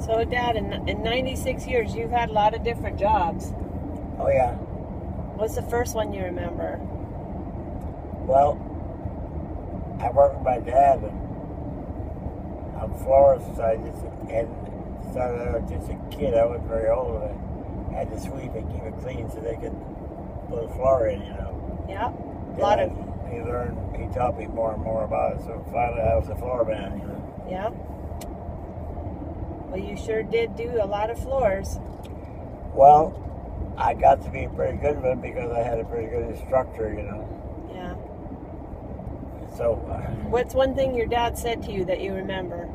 So, Dad, in 96 years, you've had a lot of different jobs. Oh, yeah. What's the first one you remember? Well, I worked with my dad on floors, so I just started out just a kid. I wasn't very old. I had to sweep and keep it clean so they could put a floor in, Yeah. He taught me more and more about it, so finally I was a floor man, Yeah. Well, you sure did do a lot of floors. Well, I got to be pretty good with it because I had a pretty good instructor, Yeah. So, What's one thing your dad said to you that you remember?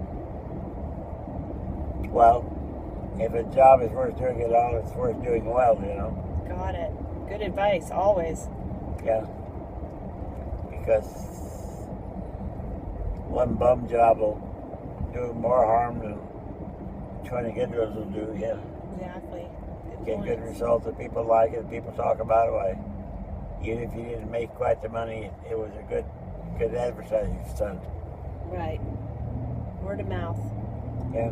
well, if a job is worth doing at all, it's worth doing well, Got it. Good advice, always. Yeah. Because one bum job will do more harm than 20 good ones will do, yeah. Exactly. Get good results that people like it, people talk about it. Why, even if you didn't make quite the money, it was a good advertising stunt. Right. Word of mouth. Yeah.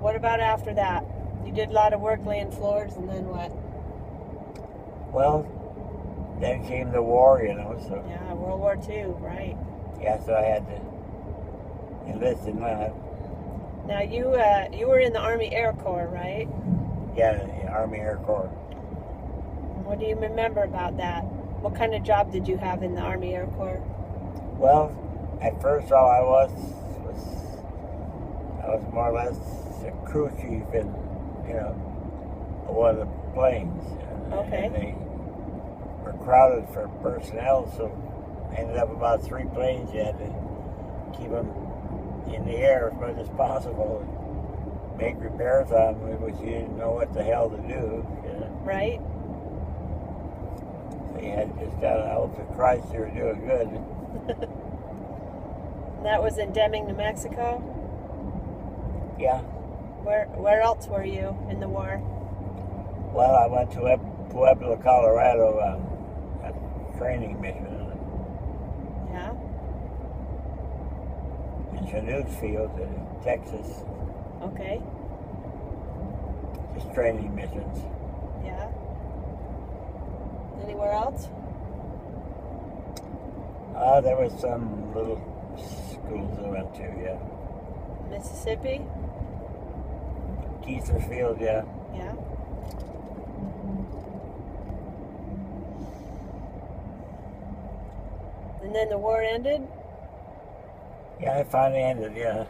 What about after that? You did a lot of work laying floors, and then what? Well, then came the war, so... Yeah, World War II, right. Yeah, so I had to enlist in that. Now, you were in the Army Air Corps, right? Yeah, the Army Air Corps. What do you remember about that? What kind of job did you have in the Army Air Corps? Well, at first all I was more or less a crew chief in, one of the planes. Okay. And they were crowded for personnel, so ended up about 3 planes. You had to keep them in the air as much as possible and make repairs on them, which you didn't know what the hell to do. Right. So you had just got to hope to Christ you were doing good. That was in Deming, New Mexico? Yeah. Where else were you in the war? Well, I went to Pueblo, Colorado on a training mission. Yeah. In Chanute Field in Texas. Okay. Just training missions. Yeah. Anywhere else? There was some little schools I went to, yeah. Mississippi? Field, yeah. Yeah. And then the war ended? Yeah, it finally ended, yeah.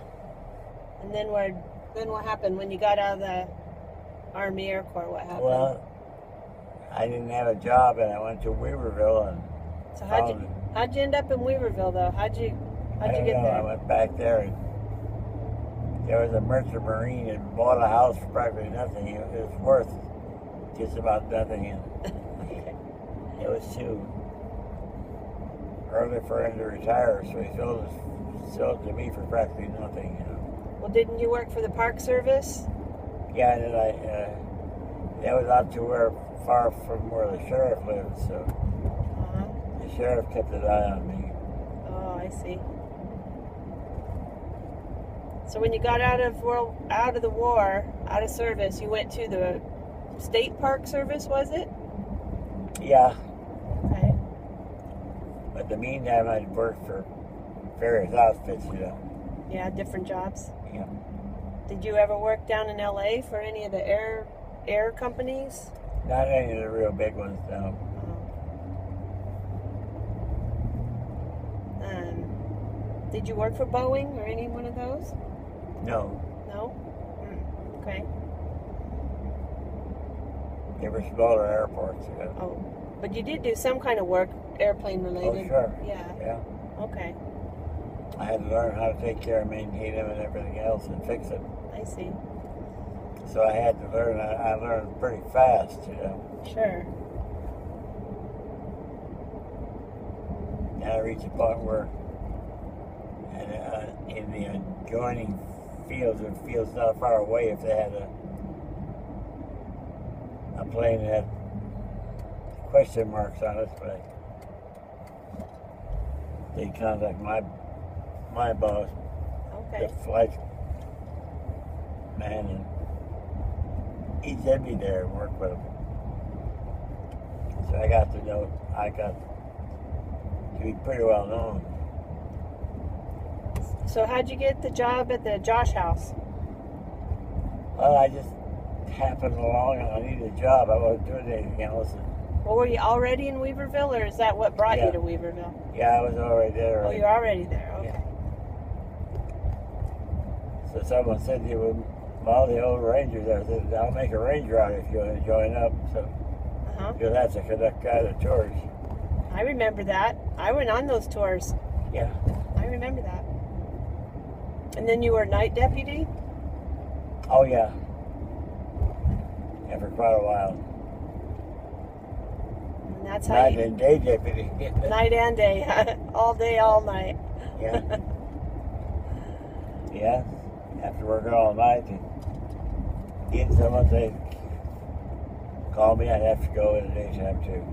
And then what happened when you got out of the Army Air Corps? What happened? Well, I didn't have a job, and I went to Weaverville, and so how'd you end up in Weaverville, though? How'd you get there? I went back there, and there was a merchant marine and bought a house for practically nothing. It was worth just about nothing. It was too early for him to retire, so he sold it to me for practically nothing. Well, didn't you work for the Park Service? Yeah, and then that was out to far from where the sheriff lived, so the sheriff kept an eye on me. Oh, I see. So when you got out of the war, out of service, you went to the State Park Service, was it? Yeah. Okay. But in the meantime, I'd worked for various outfits, Yeah, different jobs. Yeah. Did you ever work down in LA for any of the air companies? Not any of the real big ones, no. Did you work for Boeing or any one of those? No. No? Okay. They were smaller airports, Oh, but you did do some kind of work, airplane related. Oh, sure. Yeah. Okay. I had to learn how to take care and maintain them and everything else and fix it. I see. So I had to learn. I learned pretty fast, Sure. And I reached a point where in the adjoining fields or fields not far away, if they had a plane that had question marks on it, but they'd contact my boss. Okay. the flight man, and he sent me there and work with him. So I got to be pretty well known. So how'd you get the job at the Josh house? Well, I just happened along and I needed a job. I wasn't doing anything else. Well, were you already in Weaverville, or is that what brought Yeah. you to Weaverville? Yeah, I was already there. Oh, Right? you're already there. Okay. Yeah. So someone said to you, well, the old Rangers there said, I'll make a Ranger out if you want to join up. So you'll have to conduct guided tours. I remember that. I went on those tours. Yeah. I remember that. And then you were night deputy? Oh, yeah. Yeah, for quite a while. And that's how Night you... and day deputy. Night and day. All day, all night. Yeah. Yeah. After working all night, and getting someone, they call me, I'd have to go in the daytime too.